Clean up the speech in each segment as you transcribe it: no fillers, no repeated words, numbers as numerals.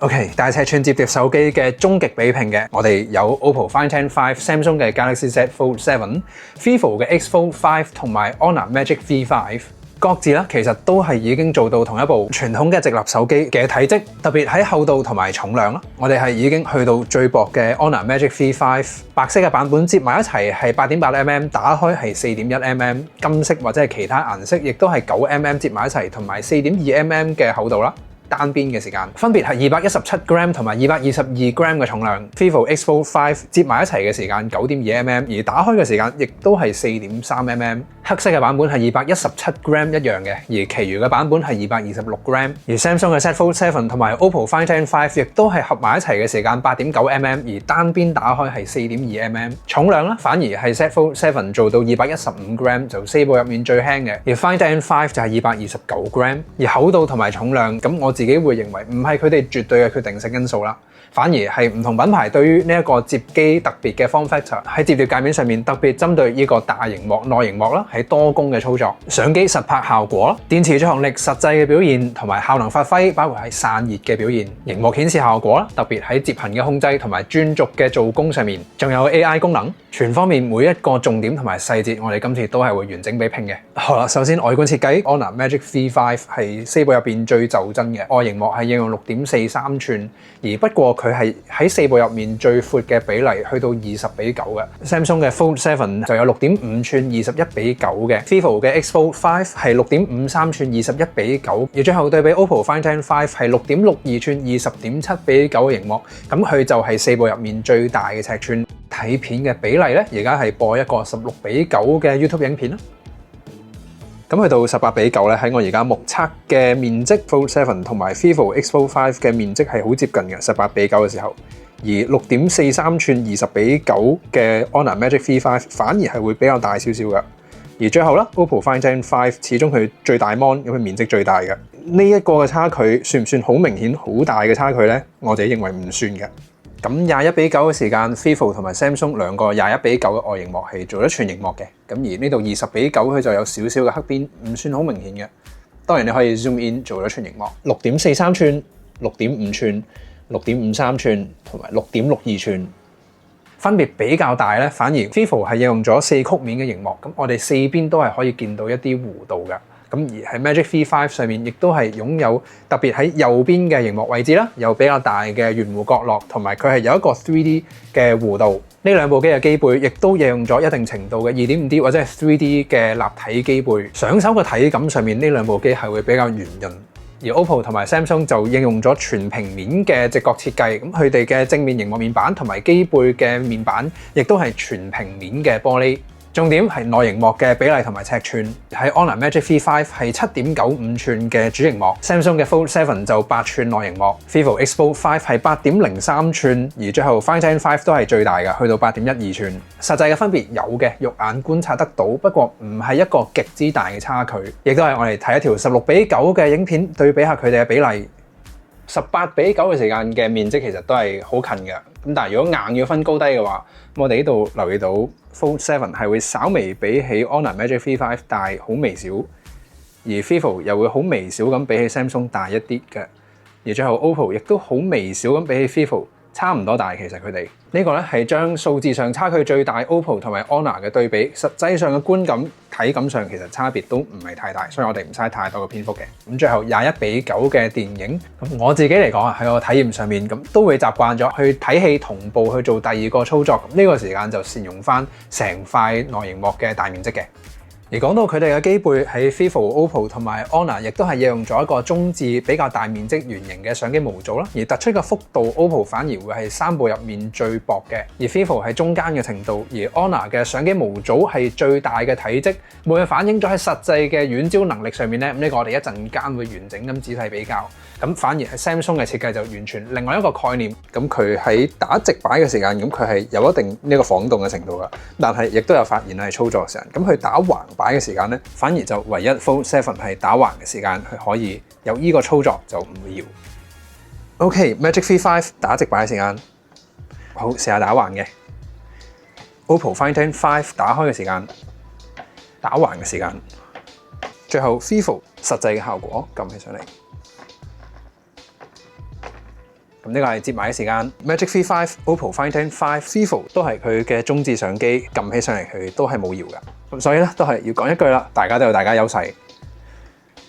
OK， 大尺寸摺疊手機嘅終極比拼嘅，我哋有 OPPO Find X5、Samsung 嘅 Galaxy Z Fold 7、Vivo 嘅 X Fold 5同埋 Honor Magic V5。各自啦，其實都係已經做到同一部傳統嘅直立手機嘅體積，特別喺厚度同埋重量啦。我哋係已經去到最薄嘅 Honor Magic V5，白色嘅版本摺埋一齊係 8.8mm， 打開係 4.1mm， 金色或者係其他顏色亦都係 9mm 摺埋一齊，同埋 4.2mm 嘅厚度啦。單邊嘅時間分別係217g 同埋222g嘅重量 ，Vivo X Fold 5摺埋一齊嘅時間 9.2mm， 而打開嘅時間亦都係 4.3mm。黑色嘅版本係217g 一樣嘅，而其餘嘅版本係226g。而 Samsung 嘅 Z Fold 7同埋 OPPO Find X5亦都係合埋一齊嘅時間 8.9mm， 而單邊打開係 4.2mm。重量咧反而係 Z Fold 7做到215g， 就四部入面最輕嘅，而 Find X5就係229g。而厚度同埋重量咁我自己會認為唔係佢哋絕對嘅決定性因素啦，反而係唔同品牌對於呢一個摺機特別嘅 form factor 喺摺疊界面上面特別針對呢個大螢幕、內螢幕啦，係多功嘅操作，相機實拍效果啦、電池續航力實際嘅表現同埋效能發揮，包括係散熱嘅表現、螢幕顯示效果啦，特別喺摺痕嘅控制同埋專注嘅做工上面，仲有 AI 功能，全方面每一個重點同埋細節，我哋今次都係會完整比拼嘅。好啦，首先外觀設計 ，Honor Magic V5 係四部入邊最就真嘅，外螢幕係應用6.43寸，而不過佢係喺四部入面最闊嘅比例去到20:9嘅。Samsung 嘅 Fold 7就有6.5寸21:9嘅 ，Vivo 嘅 X Fold 5係6.53寸21:9，而最後對比 OPPO Find X5係6.62寸20.7:9嘅螢幕，咁佢就係四部入面最大嘅尺寸。睇片嘅比例咧，而家係播一個16:9嘅 YouTube 影片啦。咁去到18:9咧，喺我而家目測嘅面積 Fold 7同埋 Vivo X Fold 5嘅面積係好接近嘅18:9嘅時候，而6.43寸20:9嘅 Honor Magic V5 反而係會比較大少少嘅。而最後啦 ，OPPO Find X5 始終佢最大 mon 咁佢面積最大嘅，呢一個嘅差距算唔算好明顯、好大嘅差距咧？我哋認為唔算嘅。咁21:9嘅時間 ，Vivo 同埋 Samsung 兩個21:9嘅外螢幕係做咗全螢幕嘅，咁而呢度20:9佢就有少少嘅黑邊，唔算好明顯嘅。當然你可以 zoom in 做咗全螢幕，6.43寸、6.5寸、6.53寸同埋6.62寸，分別比較大咧。反而 Vivo 係應用咗4曲面嘅螢幕，咁我哋四邊都係可以見到一啲弧度嘅。咁而喺 Magic V5 上面，亦都係擁有特別喺右邊嘅螢幕位置啦，有比較大嘅圓弧角落，同埋佢係有一個 3D 嘅弧度。呢兩部機嘅機背亦都應用咗一定程度嘅 2.5D 或者係 3D 嘅立體機背。上手嘅體感上面，呢兩部機係會比較圓潤。而 OPPO 同埋 Samsung 就應用咗全平面嘅直角設計，咁佢哋嘅正面螢幕面板同埋機背嘅面板，亦都係全平面嘅玻璃。重點係內螢幕嘅比例同埋尺寸，喺 Honor Magic V5 係7.95寸嘅主螢幕 ，Samsung 嘅 Fold 7就8寸內螢幕 ，Vivo X Fold 5係8.03寸，而最後 Find X5 都係最大嘅，去到8.12寸。實際嘅分別有嘅，肉眼觀察得到，不過唔係一個極之大嘅差距，亦都係我哋睇一條16:9嘅影片，對比下佢哋嘅比例。18:9嘅時間嘅面積其實都係好近嘅，咁但係如果硬要分高低嘅話，我哋呢度留意到 Fold 7係會稍微比起 Honor Magic V5 大好微少，而 Vivo 又會好微小咁比起 Samsung 大一啲嘅，而最後 OPPO 亦都好微小咁比起 Vivo 差唔多大。其實佢哋呢個咧係將數字上差距最大 OPPO 同埋 Honor 嘅對比，實際上嘅觀感體感上其實差別都唔係太大，所以我哋唔嘥太多嘅篇幅嘅。咁最後21:9嘅電影，咁我自己嚟講啊，喺我體驗上面咁都會習慣咗去睇戲同步去做第二個操作，呢個時間就善用翻成塊內螢幕嘅大面積嘅。而講到佢哋嘅機背喺 Vivo、OPPO 同埋 Honor 亦都係應用咗一個中置比較大面積圓形嘅相機模組啦，而突出嘅幅度 OPPO 反而會係三部入面最薄嘅，而 Vivo 係中間嘅程度，而 Honor 嘅相機模組係最大嘅體積，會唔會反映咗喺實際嘅遠焦能力上面咧？呢個我哋一陣間會完整咁仔細比較。咁反而係 Samsung 嘅設計就完全另外一個概念，咁佢喺打直擺嘅時間，咁佢係有一定呢個晃動嘅程度噶，但係亦都有發現係操作嘅時間。咁佢打橫擺嘅時間咧，反而就唯一 Fold 7係打橫嘅時間，佢可以有呢個操作就唔會搖。OK，Magic V5 打直擺嘅時間，好試下打橫嘅。OPPO Find X5 打開嘅時間、打橫嘅時間，最後 Vivo 實際嘅效果撳起上嚟。咁呢個係接埋嘅時間 ，Magic V5、OPPO Find X5、Vivo 都係佢嘅中置相機，撳起上嚟佢都係冇搖㗎。咁所以咧都係要講一句啦，大家都有大家優勢。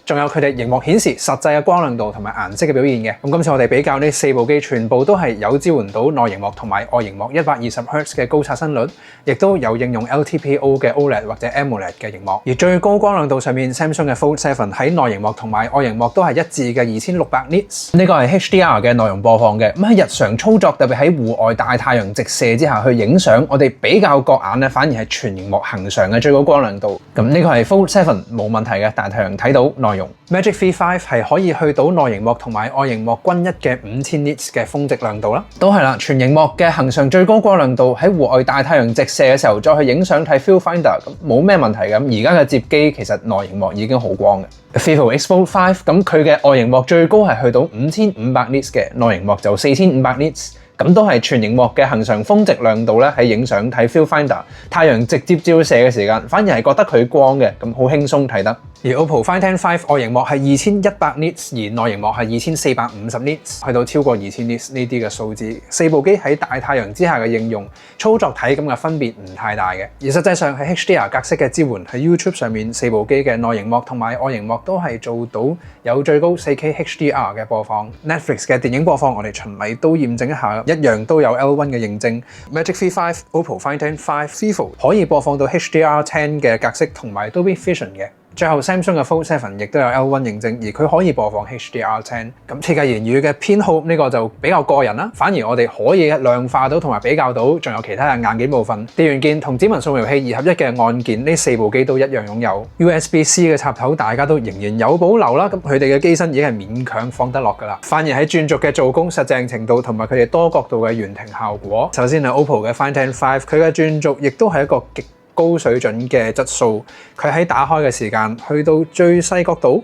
仲有佢哋熒幕顯示實際嘅光亮度同埋顏色嘅表現嘅。咁今次我哋比較呢4部機，全部都係有支援到內熒幕同埋外熒幕120Hz 嘅高刷新率，亦都有應用 LTPO 嘅 OLED 或者 AMOLED 嘅熒幕。而最高光亮度上面 ，Samsung 嘅 Fold 7喺內熒幕同埋外熒幕都係一致嘅2600 nits。呢個係 HDR 嘅內容播放嘅。咁喺日常操作，特別喺戶外大太陽直射之下去影相，我哋比較覺眼咧，反而係全熒幕恆常嘅最高光亮度。咁呢個係 Fold 7冇問題嘅，大太陽睇到內容。Magic V5 係可以去到內熒幕同埋外熒幕均一嘅5000 nits 嘅峰值亮度啦，都係啦，全熒幕嘅恆常最高光亮度喺戶外大太陽直射嘅時候再去影相睇 Viewfinder 咁冇咩問題嘅。咁而家嘅摺機其實內熒幕已經好光嘅。Vivo X Fold 5咁佢嘅外熒幕最高係去到5500 nits 嘅，內熒幕就4500 nits。咁都係全熒幕嘅恆常峰值亮度咧，喺影相睇 Viewfinder 太陽直接照射嘅時間，反而係覺得佢光嘅，咁好輕鬆睇得。而 OPPO Find X5 外熒幕係2100 nits， 而內熒幕係2450 nits， 去到超過2000 nits 呢啲嘅數字。4部機喺大太陽之下嘅應用操作體感嘅分別唔太大嘅。而實際上喺 HDR 格式嘅支援喺 YouTube 上面，4部機嘅內熒幕同埋外熒幕都係做到有最高 4K HDR 嘅播放。Netflix 嘅電影播放我哋循例都驗證一下，一樣都有 L1 嘅認證。Magic V5、OPPO Find X5、Vivo 可以播放到 HDR10 嘅格式同埋 Dolby Vision 嘅。最後 Samsung 嘅 Fold 7亦都有 L1 認證，而佢可以播放 HDR10。咁設計言語嘅偏好呢個就比較個人啦，反而我哋可以量化到同埋比較到，仲有其他嘅硬件部分。電源鍵同指紋掃描器2合1嘅按鍵，呢4部機都一樣擁有。USB-C 嘅插頭大家都仍然有保留啦，咁佢哋嘅機身已經係勉強放得落㗎啦。反而喺轉軸嘅做工實淨程度同埋佢哋多角度嘅懸停效果，首先係 OPPO 嘅 Find X5，佢嘅轉軸亦都係一個極高水準嘅質素，佢喺打開嘅時間去到最細角度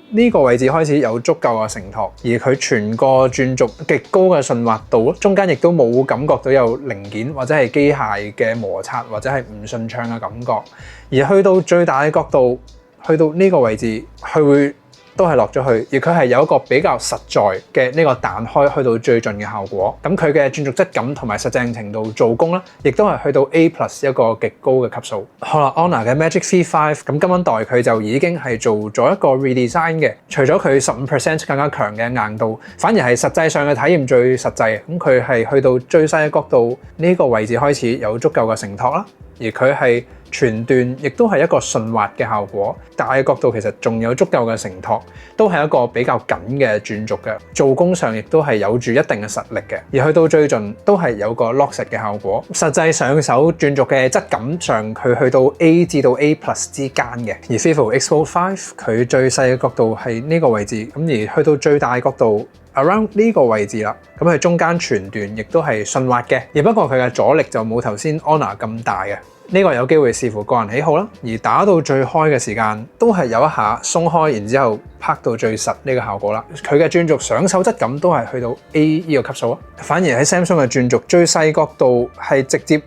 呢個位置開始有足夠嘅承托，而佢全個轉軸極高嘅順滑度，中間亦都冇感覺到有零件或者係機械嘅摩擦或者係唔順暢嘅感覺，而去到最大嘅角度，去到呢個位置，佢會都係落咗去，而佢係有一個比較實在嘅呢個彈開去到最盡嘅效果。咁佢嘅轉軸質感同埋實淨程度做工啦，亦都係去到 A+ 一個極高嘅級數。好啦 ，Honor 嘅 Magic V5 咁今代佢就已經係做咗一個 redesign 嘅，除咗佢15% 更加強嘅硬度，反而係實際上嘅體驗最實際。咁佢係去到最細嘅角度呢個位置開始有足夠嘅承托啦，而佢係全段亦都係一個順滑嘅效果，大嘅角度其實仲有足夠嘅承托，都係一個比較緊嘅轉軸嘅，做工上亦都係有住一定嘅實力嘅，而去到最盡都係有個 lock 實嘅效果。實際上手轉軸嘅質感上，佢去到 A 至到 A+ 之間嘅，而 Vivo X Fold 5佢最細嘅角度係呢個位置，咁而去到最大角度 around 呢個位置啦，咁佢中間全段亦都係順滑嘅，而不過佢嘅阻力就冇頭先 Honor 咁大嘅。呢個有機會視乎個人喜好啦，而打到最開嘅時間都係有一下鬆開，然之後拍到最實呢個效果啦。佢嘅轉軸上手質感都係去到 A 呢個級數啊，反而喺 Samsung 嘅轉軸最細角度係直接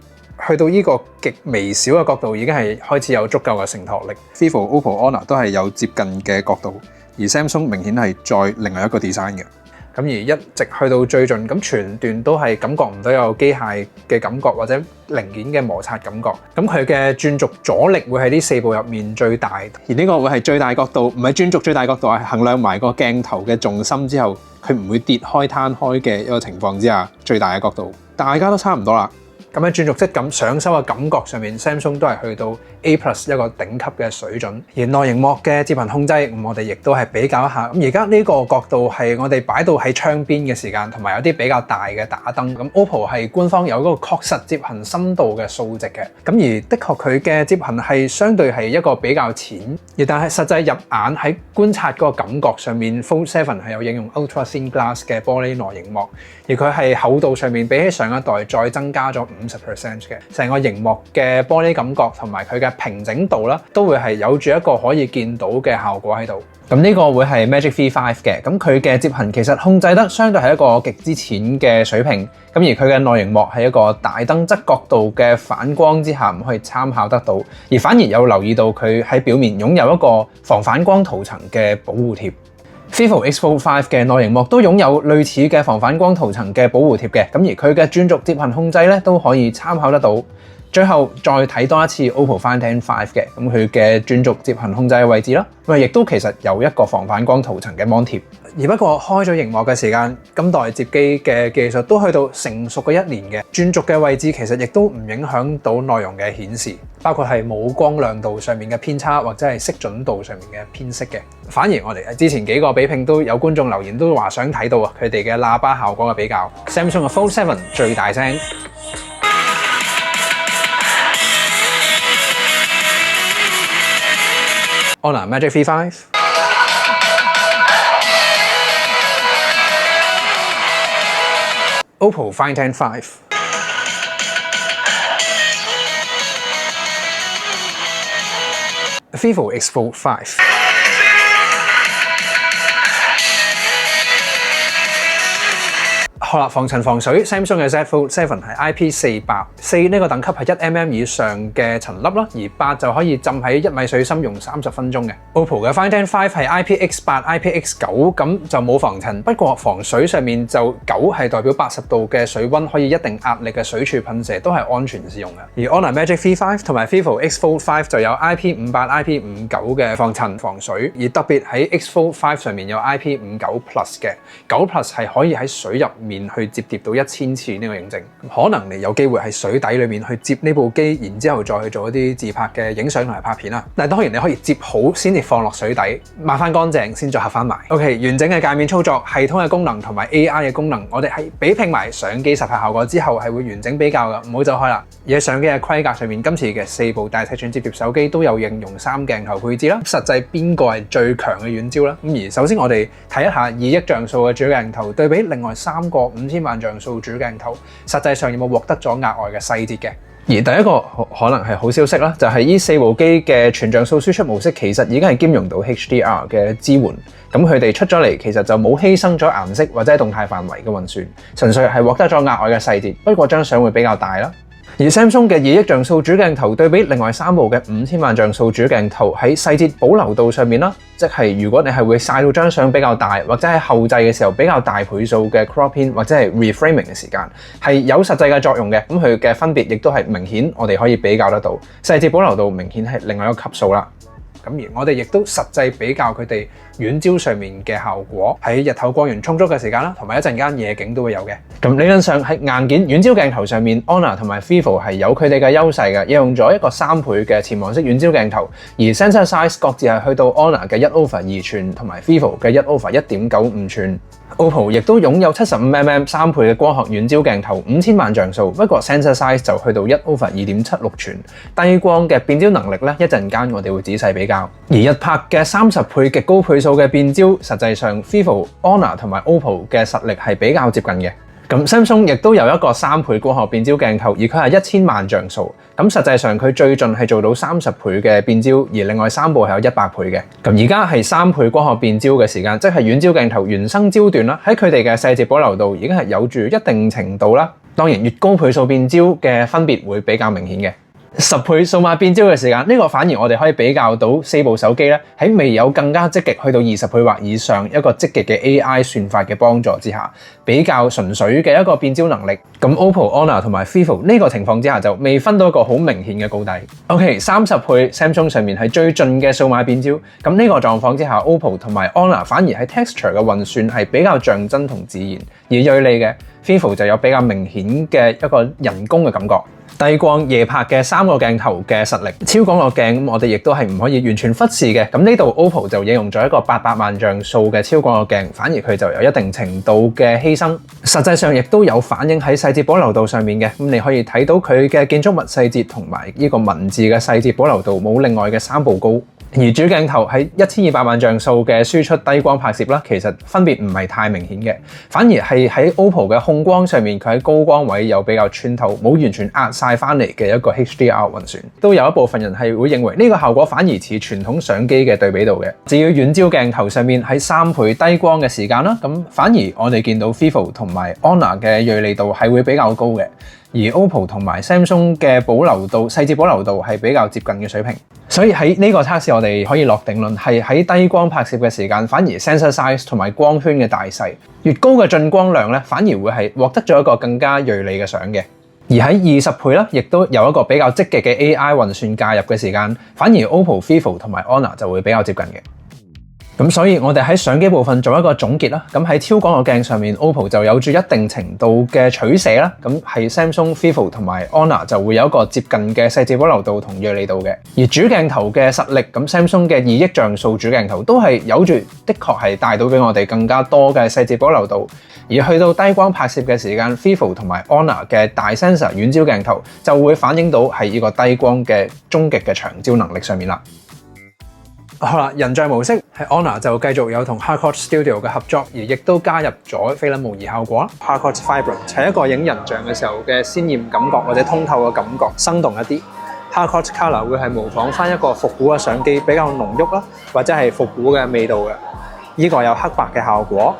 去到呢個極微小嘅角度，已經係開始有足夠嘅承托力。Vivo、OPPO、Honor 都係有接近嘅角度，而 Samsung 明顯係再另外一個 design 嘅。咁而一直去到最盡，咁全段都係感覺唔到有機械嘅感覺或者零件嘅摩擦感覺。咁佢嘅轉軸阻力會喺呢4部入面最大，而呢個會係最大角度，唔係轉軸最大角度，係衡量埋個鏡頭嘅重心之後，佢唔會跌開攤開嘅一個情況之下，最大嘅角度。大家都差唔多啦。咁喺轉軸質感上手嘅感覺上面 ，Samsung 都係去到 A+ 一個頂級嘅水準。而內熒幕嘅摺痕控制，我哋亦都係比較一下。咁而家呢個角度係我哋擺到喺窗邊嘅時間，同埋有啲比較大嘅打燈。咁 OPPO 係官方有嗰個確實摺痕深度嘅數值嘅。咁而的確佢嘅摺痕係相對係一個比較淺，而但係實際入眼喺觀察嗰個感覺上面 ，Fold 7係有應用 Ultra Thin Glass 嘅玻璃內熒幕，而佢係厚度上面比起上一代再增加咗50% 嘅。成個熒幕嘅玻璃感覺同埋佢嘅平整度啦，都會係有住一個可以見到嘅效果喺度。咁呢個會係 Magic V5 嘅，咁佢嘅摺痕其實控制得相對係一個極之淺嘅水平，咁而佢嘅內熒幕係一個大燈側角度嘅反光之下唔可以參考得到，而反而有留意到佢喺表面擁有一個防反光塗層嘅保護貼。Vivo X Fold 5嘅內熒幕都擁有類似嘅防反光塗層嘅保護貼嘅，咁而佢嘅轉軸摺痕控制咧都可以參考得到。最後再睇多一次 OPPO Find N5嘅，咁佢嘅轉軸摺痕控制嘅位置啦，咁亦都其實有一個防反光塗層嘅芒貼。而不過開咗熒幕嘅時間，今代摺機嘅技術都去到成熟嘅1年嘅，轉軸嘅位置其實亦都唔影響到內容嘅顯示，包括係冇光亮度上面嘅偏差或者係色準度上面嘅偏色嘅。反而我哋之前幾個比拼都有觀眾留言都話想睇到佢哋嘅喇叭效果嘅比較。Samsung 嘅 Fold 7最大聲。Honor Magic V5、OPPO Find N5、Vivo X Fold 5。好啦，防塵防水 ，Samsung 嘅 Z Fold 7係 IP48， 4呢個等級係1mm 以上嘅塵粒啦，而8就可以浸喺1米水深用30分鐘嘅。OPPO 嘅 Find N5 係 IPX8、IPX9， 咁就冇防塵，不過防水上面就9係代表80度嘅水溫可以一定壓力嘅水柱噴射都係安全使用嘅。而 Honor Magic V5 同埋 Vivo X Fold 5就有 IP58、IP59 嘅防塵防水，而特別喺 X Fold 5上面有 IP59 Plus 嘅，9 Plus 係可以喺水入面去摺疊到1000次呢個認證，可能你有機會喺水底裏面去摺呢部機，然之後再去做一啲自拍嘅影相同埋拍片啦。但係當然你可以摺好先至放落水底，抹翻乾淨先再合翻埋。OK， 完整嘅界面操作、系統嘅功能同埋 AI 嘅功能，我哋係比拼埋相機實拍效果之後係會完整比較嘅，唔好走開啦。而喺相機嘅規格上面，今次嘅4部大尺寸摺疊手機都有應用3鏡頭配置啦。實際邊個係最強嘅遠焦啦？咁而首先我哋睇一下2億像素嘅主鏡頭對比另外3個5000萬像素主鏡頭，實際上有冇獲得咗額外嘅細節嘅？而第一個可能係好消息啦，就係呢4部機嘅全像素輸出模式其實已經係兼容到 HDR 嘅支援，咁佢哋出咗嚟其實就冇犧牲咗顏色或者動態範圍嘅運算，純粹係獲得咗額外嘅細節，不過張相會比較大啦。而 Samsung 嘅2億像素主鏡頭對比另外3部嘅5000萬像素主鏡頭喺細節保留度上面啦，即係如果你係會曬到張相比較大，或者喺後製嘅時候比較大倍數嘅 cropping 或者係 reframing 嘅時間，係有實際嘅作用嘅。咁佢嘅分別亦都係明顯，我哋可以比較得到，細節保留度明顯係另外一個級數啦。咁而我哋亦都實際比較佢哋遠焦上面嘅效果，喺日頭光源充足嘅時間啦，同埋一陣間夜景都會有嘅。咁理論上喺硬件遠焦鏡頭上面 ，Honor 同埋 Vivo 係有佢哋嘅優勢嘅，應用咗一個3倍嘅潛望式遠焦鏡頭，而 sensor size 各自係去到 Honor 嘅1/2寸同埋 Vivo 嘅1/1.95寸。OPPO 亦都擁有 75mm 3倍嘅光學遠焦鏡頭，5000萬像素，不過 sensor size 就去到1/2.76寸。低光嘅變焦能力咧，一陣間我哋會仔細比較。而日拍嘅30倍極高倍數嘅變焦，實際上 Vivo、Honor 同埋 OPPO 嘅實力係比較接近嘅。咁 Samsung 亦都有一個3倍光學變焦鏡頭，而佢係1000萬像素。咁實際上佢最盡係做到30倍嘅變焦，而另外3部係有100倍嘅。咁而家係3倍光學變焦嘅時間，即係遠焦鏡頭原生焦段啦，喺佢哋嘅細節保留度已經係有住一定程度啦。當然越高倍數變焦嘅分別會比較明顯嘅。10倍數碼變焦嘅時間，呢個反而我哋可以比較到4部手機咧，喺未有更加積極去到20倍或以上一個積極嘅 AI 算法嘅幫助之下，比較純粹嘅一個變焦能力。咁 OPPO、Honor 同埋 Vivo 呢個情況之下就未分到一個好明顯嘅高低。OK， 30倍 Samsung 上面係最盡嘅數碼變焦，咁呢個狀況之下 OPPO 同埋 Honor 反而喺 texture 嘅運算係比較像真同自然，而銳利嘅 Vivo 就有比較明顯嘅一個人工嘅感覺。低光夜拍嘅3個鏡頭嘅實力，超廣角鏡咁我哋亦都係唔可以完全忽視嘅。咁呢度 OPPO 就應用咗一個800萬像素嘅超廣角鏡，反而佢就有一定程度嘅犧牲。實際上亦都有反映喺細節保留度上面嘅。咁你可以睇到佢嘅建築物細節同埋呢個文字嘅細節保留度冇另外嘅3部高。而主鏡頭喺1200萬像素嘅輸出低光拍攝啦，其實分別唔係太明顯嘅，反而係喺 OPPO 嘅控光上面，佢喺高光位有比較穿透，冇完全壓晒翻嚟嘅一個 HDR 運算。都有一部分人係會認為呢個效果反而似傳統相機嘅對比度嘅。至於遠焦鏡頭上面喺3倍低光嘅時間啦，咁反而我哋見到 Vivo 同埋 Honor 嘅銳利度係會比較高嘅。而 OPPO 同埋 Samsung 嘅保留度、細節保留度係比較接近嘅水平，所以喺呢個測試我哋可以落定論係喺低光拍攝嘅時間，反而 sensor size 同埋光圈嘅大細越高嘅進光量咧，反而會係獲得咗一個更加銳利嘅相嘅。而喺20倍啦，亦都有一個比較積極嘅 AI 運算介入嘅時間，反而 OPPO、Vivo 同埋 Honor 就會比較接近嘅。咁所以我哋喺相機部分做一個總結啦。咁喺超廣角鏡上面 ，OPPO 就有住一定程度嘅取捨啦。咁係 Samsung、Vivo 同埋 Honor 就會有一個接近嘅細節保留度同銳利度嘅。而主鏡頭嘅實力，咁 Samsung 嘅2億像素主鏡頭都係有住的確係帶到俾我哋更加多嘅細節保留度。而去到低光拍攝嘅時間 ，Vivo 同埋 Honor 嘅大 sensor 遠焦鏡頭就會反映到喺呢個低光嘅終極嘅長焦能力上面啦。好啦，人像模式喺 Honor 就繼續有同 Harcourt Studio 嘅合作，而亦都加入咗菲林模擬效果。Harcourt Vibrant 係一個影人像嘅時候嘅鮮豔感覺或者通透嘅感覺，生動一啲。Harcourt Color 會係模仿翻一個復古嘅相機，比較濃郁啦，或者係復古嘅味道嘅。呢個有黑白嘅效果。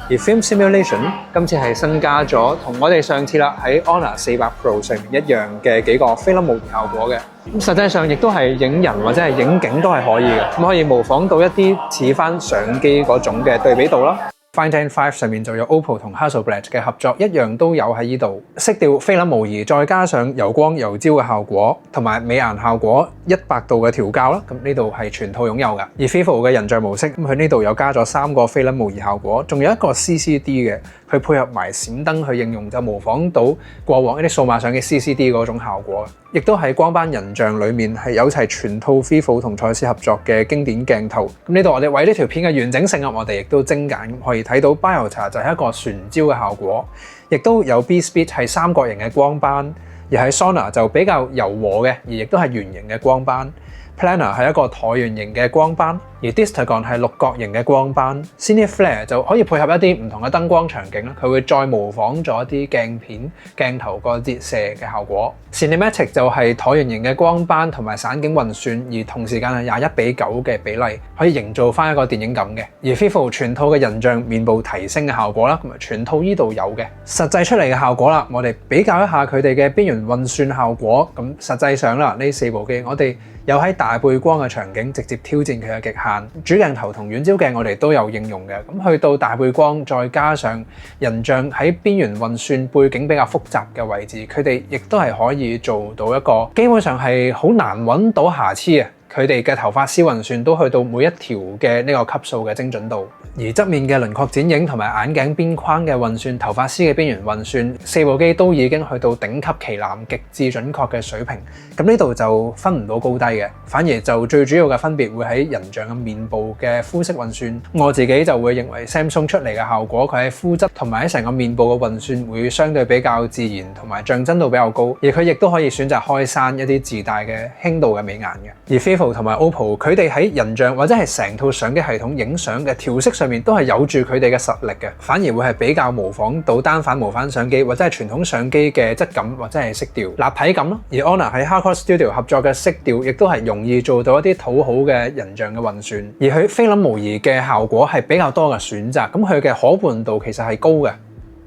而 Film Simulation 今次係新加咗同我哋上次啦喺 Honor 400 Pro 上面一樣嘅幾個菲林模擬效果嘅。咁實際上亦都係影人或者係影景都係可以嘅，咁可以模仿到一啲似翻相機嗰種嘅對比度啦。Find N5 上面就有 OPPO 同 Hasselblad 嘅合作，一樣都有喺呢度。色調菲林模擬，再加上柔光柔焦嘅效果，同埋美顏效果100度嘅調校啦。咁呢度係全套擁有嘅。而 Vivo 嘅人像模式，咁佢呢度有加咗3個菲林模擬效果，仲有一個 CCD 嘅，佢配合埋閃燈去應用，就模仿到過往一啲數碼相機 CCD 嗰種效果。亦都喺光班人像裏面係有齊全套 Vivo 同蔡司合作嘅經典鏡頭。咁呢度我哋為呢條片嘅完整性我哋亦都精簡，可以睇到 Biota 就係一個旋焦嘅效果，亦都有 B-Speed 係三角形嘅光班，而喺 Sonnar 就比較柔和嘅，而亦都係圓形嘅光班。Planner 係一個橢圓形嘅光班，而 Distagon 係六角形嘅光班。Cine Flare 就可以配合一啲唔同嘅燈光場景啦，佢會再模仿咗一啲鏡片鏡頭個折射嘅效果。Cinematic 就係橢圓形嘅光班同埋散景運算，而同時間係21:9嘅比例，可以營造翻一個電影感嘅。而 Vivo 全套嘅人像面部提升嘅效果啦，咁啊全套呢度有嘅。實際出嚟嘅效果啦，我哋比較一下佢哋嘅邊緣運算效果。咁實際上啦，呢4部機我哋有喺大背光嘅場景直接挑戰佢嘅極限，主鏡頭同遠焦鏡我哋都有應用嘅。咁去到大背光，再加上人像喺邊緣運算背景比較複雜嘅位置，佢哋亦都係可以做到一個基本上係好難揾到瑕疵啊！佢哋嘅頭髮絲運算都去到每一條嘅呢個級數嘅精準度，而側面嘅輪廓剪影同埋眼鏡邊框嘅運算、頭髮絲嘅邊緣運算，4部機都已經去到頂級旗艦極致準確嘅水平。咁呢度就分唔到高低嘅，反而就最主要嘅分別會喺人像嘅面部嘅膚色運算。我自己就會認為 Samsung 出嚟嘅效果，佢喺膚質同埋喺成個面部嘅運算會相對比較自然同埋像真度比較高，而佢亦都可以選擇開山一啲自帶嘅輕度嘅美顏嘅。而 Vivo 同埋 OPPO 佢哋喺人像或者係成套相機系統影相嘅調色上面都係有住佢哋嘅實力嘅，反而會係比較模仿到單反無反相機或者係傳統相機嘅質感或者係色調立體感咯。而 Honor 喺 Harcourt Studio 合作嘅色調亦都係容易做到一啲討好嘅人像嘅運算，而佢菲林模擬嘅效果係比較多嘅選擇，咁佢嘅可伴度其實係高嘅。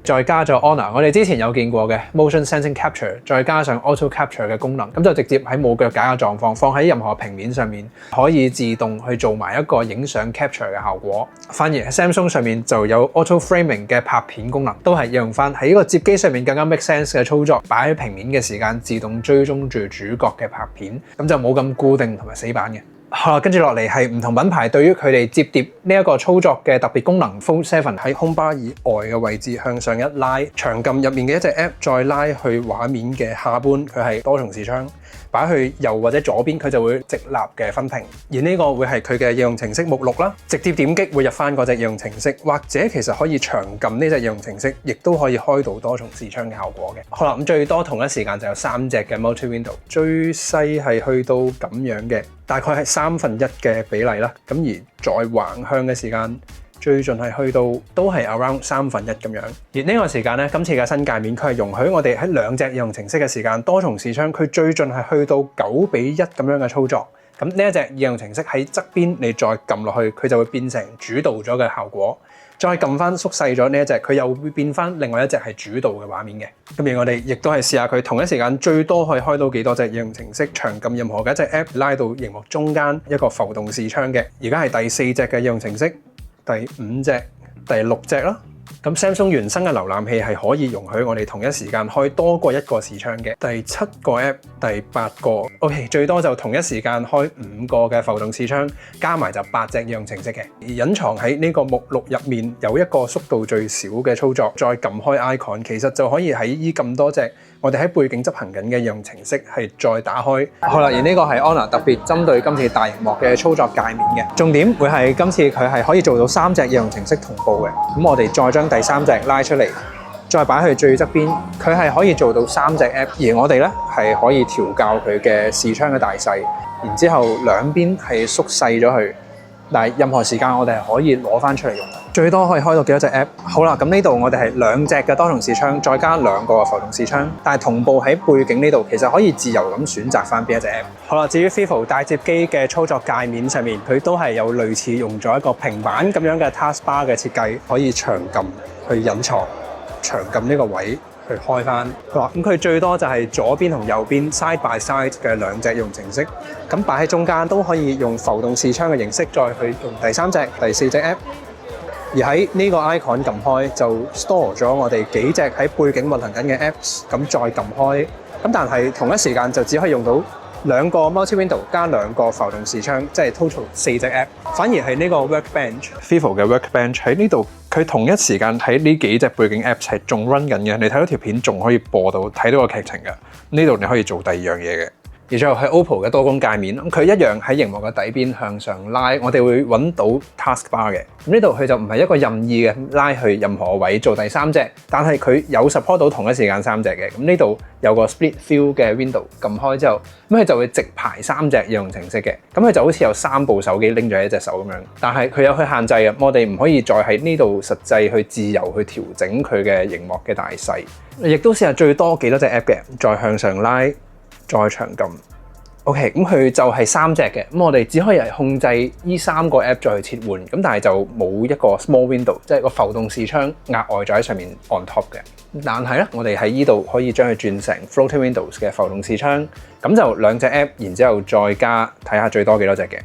再加咗 Honor 我哋之前有見過嘅 Motion Sensing Capture， 再加上 Auto Capture 嘅功能，咁就直接喺冇腳架嘅狀況放喺任何平面上面，可以自動去做埋一個影相 capture 嘅效果。反而喺 Samsung 上面就有 Auto Framing 嘅拍片功能，都係用翻喺呢個摺機上面更加 make sense 嘅操作，擺喺平面嘅時間自動追蹤住主角嘅拍片，咁就冇咁固定同埋死板嘅。好啦，跟住落嚟係唔同品牌對於佢哋摺疊呢一個操作嘅特別功能。Fold 7喺 Home Bar 以外嘅位置向上一拉，長撳入面嘅一隻 App 再拉去畫面嘅下半，佢係多重視窗，擺去右或者左邊佢就會直立嘅分屏。而呢個會係佢嘅應用程式目錄啦，直接點擊會入翻嗰隻應用程式，或者其實可以長撳呢隻應用程式，亦都可以開到多重視窗嘅效果嘅。好啦，咁最多同一時間就有3隻嘅 Multi Window， 最細係去到咁樣嘅。大概係1/3嘅比例啦。咁而再橫向嘅時間，最盡係去到都係 around 1/3咁樣。而呢個時間咧，今次嘅新界面佢係容許我哋喺兩隻應用程式嘅時間多重視窗，佢最盡係去到9:1咁樣嘅操作。咁呢一隻應用程式喺側邊，你再撳落去，佢就會變成主導咗嘅效果。再撳翻縮細咗呢一隻，佢又會變翻另外一隻係主導嘅畫面嘅。咁而我哋亦都係試下佢同一時間最多可以開到幾多隻應用程式，長撳任何嘅一隻 app 拉到螢幕中間一個浮動視窗嘅。而家係第4隻嘅應用程式，第5隻、第6隻啦。咁 Samsung 原生嘅瀏覽器係可以容許我哋同一時間開多過一個視窗嘅。第7個 app、第8個 ，OK， 最多就同一時間開5個嘅浮動視窗，加埋就8隻應用程式嘅。而隱藏喺呢個目錄入面有一個速度最少嘅操作，再撳開 icon， 其實就可以喺呢咁多隻我哋喺背景執行緊嘅應用程式係再打開。好啦，而呢個係 Honor 特別針對今次大螢幕嘅操作界面嘅。重點會係今次佢係可以做到3隻應用程式同步嘅。咁我哋再將第3隻拉出嚟，再擺去最側邊，佢係可以做到3隻 app， 而我哋咧係可以調校佢嘅視窗嘅大細，然之後兩邊係縮細咗佢。但係任何時間我哋係可以攞翻出嚟用，最多可以開到幾多隻 app？ 好啦，咁呢度我哋係2隻嘅多重視窗，再加2個浮動視窗，但係同步喺背景呢度，其實可以自由咁選擇翻邊一隻 app。好啦，至於 Vivo 大接機嘅操作界面上面，佢都係有類似用咗一個平板咁樣嘅 taskbar 嘅設計，可以長撳去隱藏，長撳呢個位去開翻。好啦，咁佢最多就係左邊同右邊 side by side 嘅2隻應用程式，咁擺喺中間都可以用浮動視窗嘅形式再去用第3隻、第4隻 app。而喺呢個 icon 撳開就 store 咗我哋幾隻喺背景運行緊嘅 apps， 咁再撳開，咁但係同一時間就只可以用到2個 multi window 加2個浮動視窗，即係 total 4隻 app。反而係呢個 workbench，Vivo 嘅 workbench 喺呢度，佢同一時間喺呢幾隻背景 apps 係仲 run 緊嘅。你睇到條片仲可以播到睇到個劇情嘅。呢度你可以做第2樣嘢嘅。而最後係 OPPO 嘅多功界面，咁佢一樣喺螢幕嘅底邊向上拉，我哋會揾到 taskbar 嘅。咁呢度佢就唔係一個任意嘅拉去任何位做第3隻，但係佢有 support 到同一時間3隻嘅。咁呢度有個 split view 嘅 window， 撳開之後，咁佢就會直排3隻應用程式嘅。咁佢就好似有3部手機拎咗喺一隻手咁樣，但係佢有佢限制嘅，我哋唔可以再喺呢度實際去自由去調整佢嘅螢幕嘅大細。亦都試下最多幾多隻 app 嘅，再向上拉。再長撳 ，OK， 咁佢就係3隻嘅，咁我哋只可以係控制呢3個 app 再去切換，咁但係就冇一個 small window， 即係個浮動視窗額外就喺上面 on top 嘅。但係咧，我哋喺呢度可以將佢轉成 floating windows 嘅浮動視窗，咁就2隻 app， 然之後再加睇下最多幾多隻嘅。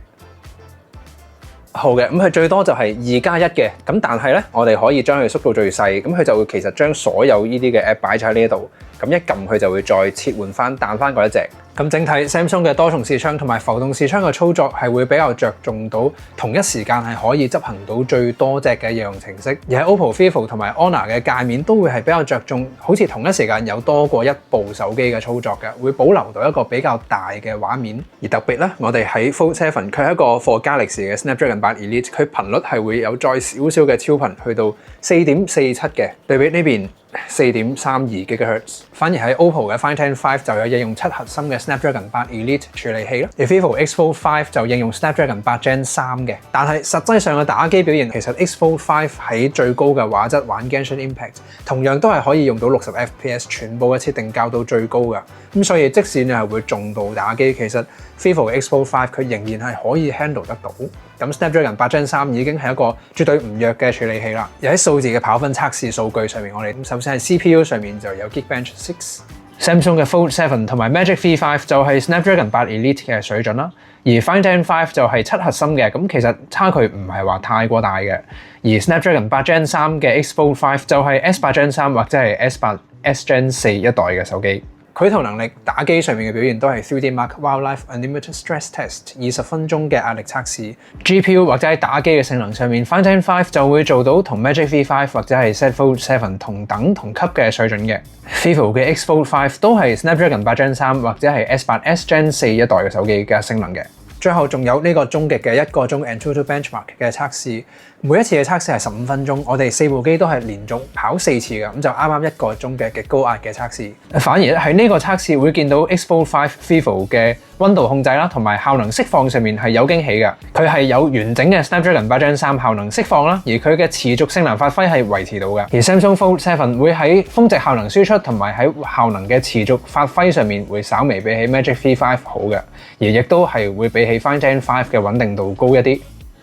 好嘅，咁佢最多就係2+1嘅，咁但係咧，我哋可以將佢縮到最細，咁佢就會其實將所有呢啲嘅 app 擺喺呢度，咁一撳佢就會再切換翻彈翻嗰一隻。咁整體 Samsung 嘅多重視窗同埋浮動視窗嘅操作係會比較着重到同一時間係可以執行到最多隻嘅應用程式，而喺 OPPO、Vivo 同埋 Honor 嘅界面都會係比較着重好似同一時間有多過一部手機嘅操作嘅，會保留到一個比較大嘅畫面。而特別咧，我哋喺 Fold 7佢係一個 for Galaxy 嘅 Snapdragon 8 Elite， 佢頻率係會有再少少嘅超頻去到 4.47 嘅，對比呢邊4.32 GHz。反而喺 OPPO 嘅 Find X5 就有應用7核心嘅 Snapdragon 8 Elite 處理器啦，而 Vivo X Fold 5就應用 Snapdragon 8 Gen 3嘅。但係實際上嘅打機表現，其實 X Fold 5喺最高嘅畫質玩 Genshin Impact， 同樣都係可以用到60 FPS， 全部嘅設定校到最高㗎。咁所以即使你係會重度打機，其實 Vivo X Fold 5佢仍然係可以 handle 得到。咁 Snapdragon 8 Gen 3已經係一個絕對唔弱嘅處理器啦。而喺數字嘅跑分測試數據上面，我哋首先係 CPU 上面就有 Geekbench 6。Samsung 嘅 Fold 7同埋 Magic V5 就係 Snapdragon 8 Elite 嘅水準啦，而 Find X5 就係7核心嘅，咁其實差距唔係話太過大嘅。而 Snapdragon 8 Gen 3嘅 X Fold 5就係 S8 Gen 3或者係 S8 S Gen 4一代嘅手機。繪圖能力、打機上面嘅表現都係 3D Mark Wildlife Unlimited Stress Test 20分鐘嘅壓力測試。GPU 或者喺打機嘅性能上面 ，Find X5 就會做到同 Magic V5 或者係 Z Fold 7同等同級嘅水準嘅。Vivo 嘅 X Fold 5都係 Snapdragon 8 Gen 3或者係 S8 S Gen 4一代嘅手機嘅性能嘅。最後仲有呢個終極嘅1個鐘 Antutu Benchmark 嘅測試，每一次嘅測試係15分鐘，我哋4部機都係連續跑4次嘅，咁就啱啱1個鐘嘅極高壓嘅測試。反而喺呢個測試會見到 X Fold 5 Vivo 嘅溫度控制啦，同埋效能釋放上面係有驚喜嘅。佢係有完整嘅 Snapdragon 8 Gen 3效能釋放啦，而佢嘅持續性能發揮係維持到嘅。而 Samsung Fold 7會喺峰值效能輸出同埋喺效能嘅持續發揮上面會稍微比起 Magic V5 好嘅，而亦都係會比起 Find N5 嘅穩定度高一啲。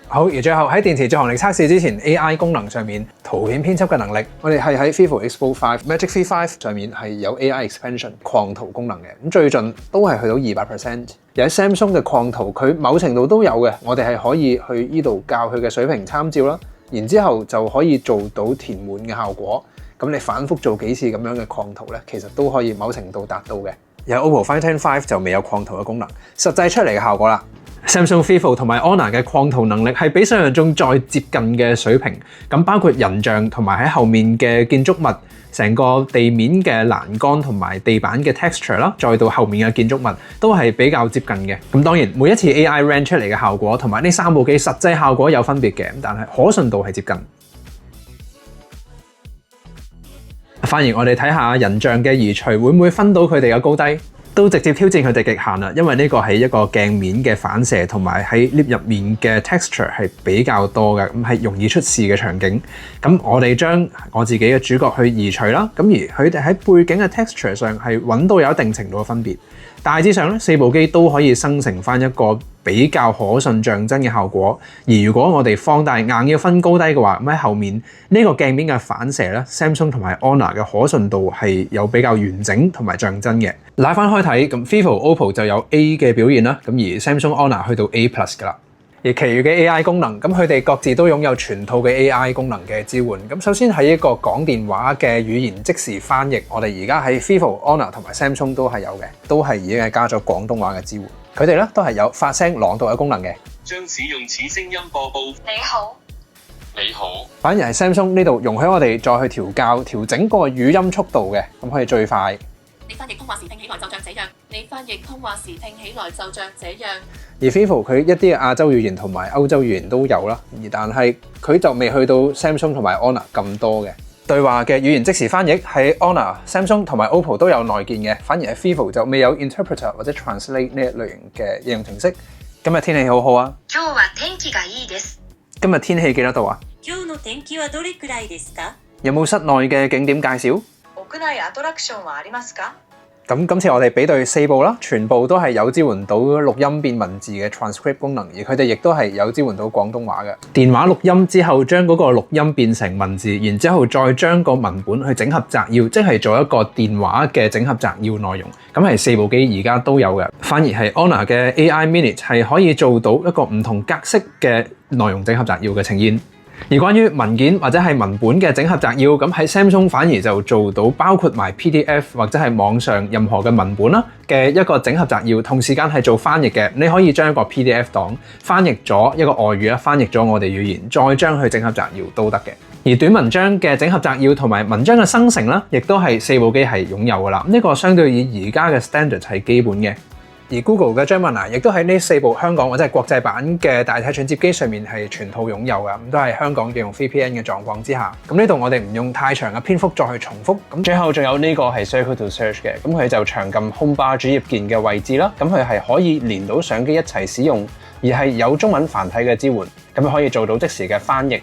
好，而最後喺電池續航力測試之前 ，AI 功能上面圖片編輯嘅能力，我哋係喺 Vivo Expo 5 Magic V5 上面係有 AI Expansion 擴圖功能嘅，咁最盡都係去到200%。而喺 Samsung 嘅擴圖，佢某程度都有嘅，我哋係可以去呢度校佢嘅水平參照啦，然之後就可以做到填滿嘅效果。咁你反覆做幾次咁樣嘅擴圖咧，其實都可以某程度達到嘅。有 OPPO Find N5 就未有擴圖嘅功能，實際出嚟嘅效果啦。Samsung Vivo 同埋 Honor 嘅擴圖能力係比想象中再接近嘅水平，咁包括人像同埋喺後面嘅建築物、成個地面嘅欄杆同埋地板嘅 texture 啦，再到後面嘅建築物都係比較接近嘅。咁當然每一次 AI render 出嚟嘅效果同埋呢3部機實際效果有分別嘅，但係可信度係接近。反而我哋睇下人像嘅移除會唔會分到佢哋嘅高低？都直接挑戰佢哋極限啦，因為呢個係一個鏡面嘅反射，同埋喺 lift 入面嘅 texture 係比較多嘅，咁係容易出事嘅場景。咁我哋將我自己嘅主角去移除啦，咁而佢哋喺背景嘅 texture 上係揾到有一定程度嘅分別。大致上咧，4部機都可以生成翻一個比較可信像真嘅效果。而如果我哋放大硬要分高低嘅話，咁喺後面呢個鏡面嘅反射咧 ，Samsung 同埋 Honor 嘅可信度係有比較完整同埋像真嘅。拉翻開睇，咁 Vivo、OPPO 就有 A 嘅表現啦，咁而 Samsung、Honor 去到 A+ 噶啦。而其餘嘅 AI 功能，咁佢哋各自都擁有全套嘅 AI 功能嘅支援。咁首先係一個講電話嘅語言即時翻譯，我哋而家喺 Vivo、Honor 同埋 Samsung 都係有嘅，都係已經係加咗廣東話嘅支援。佢哋咧都係有發聲朗讀嘅功能嘅。將使用此聲音播報。你好，你好。反而係 Samsung 呢度容許我哋再去調整個語音速度嘅，咁可以最快。你翻譯通話時聽起來就像這樣。你翻譯通話時聽起來就像這樣。而 Vivo 佢一啲亞洲語言同埋歐洲語言都有啦，但係佢就未去到 Samsung 同埋 Honor 咁多嘅。對話嘅語言即時翻譯喺 Honor、Samsung 同埋 OPPO 都有內建嘅，反而係 Vivo 就未有 Interpreter 或者 Translate 呢一類型嘅應用程式。今日天氣好好啊！今日天氣がいいです。今日天氣幾多度啊？今日の天気はどれくらいですか？有冇室內嘅景點介紹？屋內アトラクションはありますか？咁今次我哋比對4部啦，全部都係有支援到錄音變文字嘅 transcript 功能，而佢哋亦都係有支援到廣東話嘅。電話錄音之後，將嗰個錄音變成文字，然之後再將個文本去整合摘要，即係做一個電話嘅整合摘要內容。咁係4部機而家都有嘅，反而係 Honor 嘅 AI Minute 係可以做到一個唔同格式嘅內容整合摘要嘅呈現。而關於文件或者係文本嘅整合摘要，咁喺 Samsung 反而就做到包括埋 PDF 或者係網上任何嘅文本啦嘅一個整合摘要，同時間係做翻譯嘅。你可以將一個 PDF 檔翻譯咗一個外語啦，翻譯咗我哋語言，再將佢整合摘要都得嘅。而短文章嘅整合摘要同埋文章嘅生成啦，亦都係4部機係擁有噶啦。呢個相對於而家嘅 standard 係基本嘅。而 Google 嘅 Gemini 亦都喺呢4部香港或者係國際版嘅大體寸摺機上面係全套擁有嘅，咁都係香港嘅用 VPN 嘅狀況之下。咁呢度我哋唔用太長嘅篇幅再去重複。咁最後仲有呢個係 Circle to Search 嘅，咁佢就長撳 Homebar 主頁鍵嘅位置啦，咁佢係可以連到相機一齊使用，而係有中文繁體嘅支援，咁可以做到即時嘅翻譯。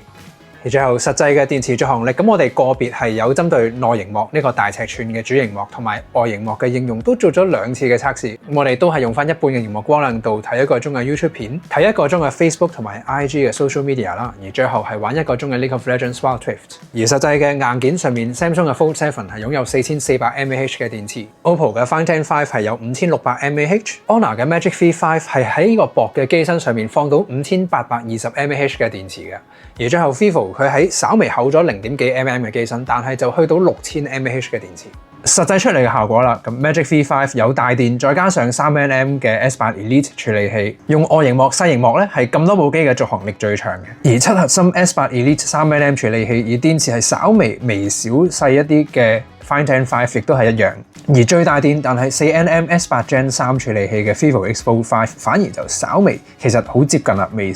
而最後實際嘅電池續航力，咁我哋個別係有針對內螢幕呢個大尺寸嘅主螢幕同埋外螢幕嘅應用都做咗2次嘅測試。我哋都係用翻一半嘅螢幕光亮度睇1個鐘嘅 YouTube 片，睇1個鐘嘅 Facebook 同埋 IG 嘅 social media 啦，而最後係玩1個鐘嘅 League of Legends Wild Rift。而實際嘅硬件上面 ，Samsung 嘅 Fold 7係擁有4400 mAh 嘅電池 ，OPPO 嘅 Find N5 係有5600 mAh，Honor 嘅 Magic V5 係喺呢個薄嘅機身上面放到5820 mAh 嘅電池嘅。而最後 Vivo 佢喺稍微厚咗0.幾 mm 嘅機身，但係就去到6000 mAh 嘅電池。實際出嚟嘅效果啦，咁 Magic V5 有大電，再加上3nm 嘅 S8 Elite 處理器，用外螢幕細螢幕咧係咁多部機嘅續航力最長嘅。而7核心 S8 Elite 3nm 處理器，而電池係稍微小細一啲嘅 Find N5 亦都係一樣。而最大電但係 4nm S8 Gen 3處理器嘅 Vivo Expo 5反而就稍微其實好接近啦，微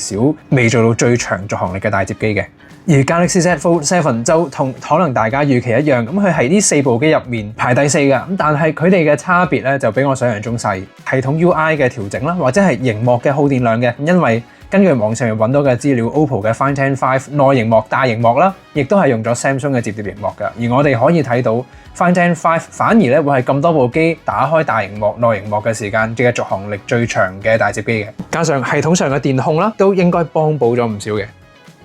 做到最長續航力嘅大摺機嘅。而 Galaxy Z Fold 7就同可能大家預期一樣，咁佢係呢4部機入面排第4嘅，咁但係佢哋嘅差別咧就比我想象中細。系統 UI 嘅調整啦，或者係熒幕嘅耗電量嘅，因為根據網上面揾到嘅資料 ，OPPO 嘅 Find X5 內熒幕大熒幕啦，亦都係用咗 Samsung 嘅摺疊熒幕嘅。而我哋可以睇到 Find X5 反而咧會係咁多部機打開大熒幕內熒幕嘅時間嘅續航力最長嘅大摺機嘅。加上系統上嘅電控啦，都應該幫補咗唔少嘅。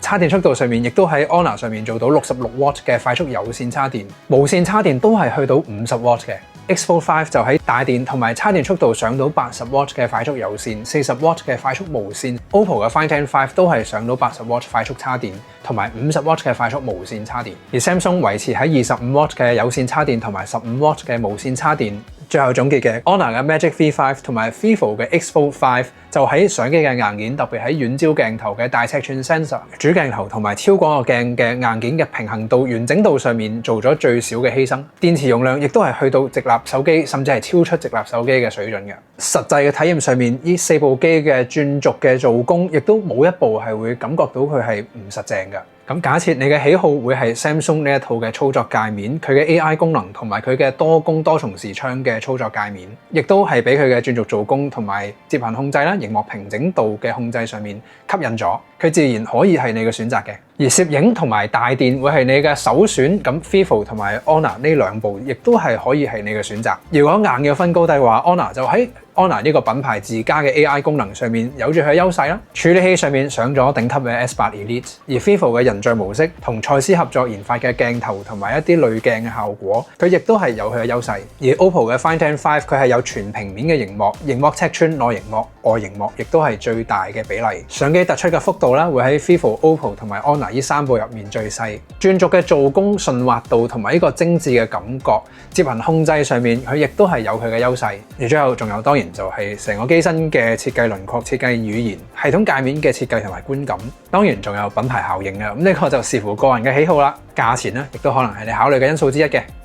插電速度上面亦都喺 Honor 上面做到66W 嘅快速有線插電，無線插電都係去到50W嘅。X Fold 5就喺大電同埋插電速度上到80W 嘅快速有線，40W 嘅快速無線。OPPO 嘅 Find X5 都係上到80W 快速插電同埋50W 嘅快速無線插電，而 Samsung 維持喺25W 嘅有線插電同埋15W 嘅無線插電。最後總結嘅 Honor 嘅 Magic V5 同埋 Vivo 嘅 X Fold 5就喺相機嘅硬件，特別喺遠焦鏡頭嘅大尺寸 sensor、主鏡頭同埋超廣角鏡嘅硬件嘅平衡度、完整度上面做咗最少嘅犧牲。電池容量亦都係去到直立手機甚至係超出直立手機嘅水準嘅。實際嘅體驗上面，呢4部機嘅轉軸嘅做工，亦都冇一部係會感覺到佢係唔實淨嘅。咁假設你嘅喜好會係 Samsung 呢一套嘅操作界面，佢嘅 AI 功能同埋佢嘅多工多重視窗嘅操作界面，亦都係俾佢嘅轉軸做工同埋摺痕控制啦、熒幕平整度嘅控制上面吸引咗，佢自然可以係你嘅選擇嘅。而攝影同埋大電會係你嘅首選，咁 Vivo 同埋 Honor 呢2部亦都係可以係你嘅選擇。如果硬要分高低嘅話 ，Honor 就喺Honor 呢個品牌自家嘅 AI 功能上面有住佢嘅優勢啦，處理器上面上咗頂級嘅 S8 Elite， 而 Vivo 嘅人像模式同蔡司合作研發嘅鏡頭同埋一啲濾鏡嘅效果，佢亦都係有佢嘅優勢。而 OPPO 嘅 Find X5 佢係有全平面嘅熒幕，熒幕尺寸內熒幕、外熒幕亦都係最大嘅比例。相機突出嘅幅度啦，會喺 Vivo、OPPO 同埋 Honor 呢3部入面最細。轉軸嘅做工順滑度同埋呢個精緻嘅感覺，摺痕控制上面佢亦都係有佢嘅優勢。而最後仲有當然就係成個機身嘅設計輪廓、設計語言、系統界面嘅設計同埋觀感，當然仲有品牌效應嘅，咁呢個就視乎個人嘅喜好啦。價錢咧，亦都可能係你考慮嘅因素之一嘅。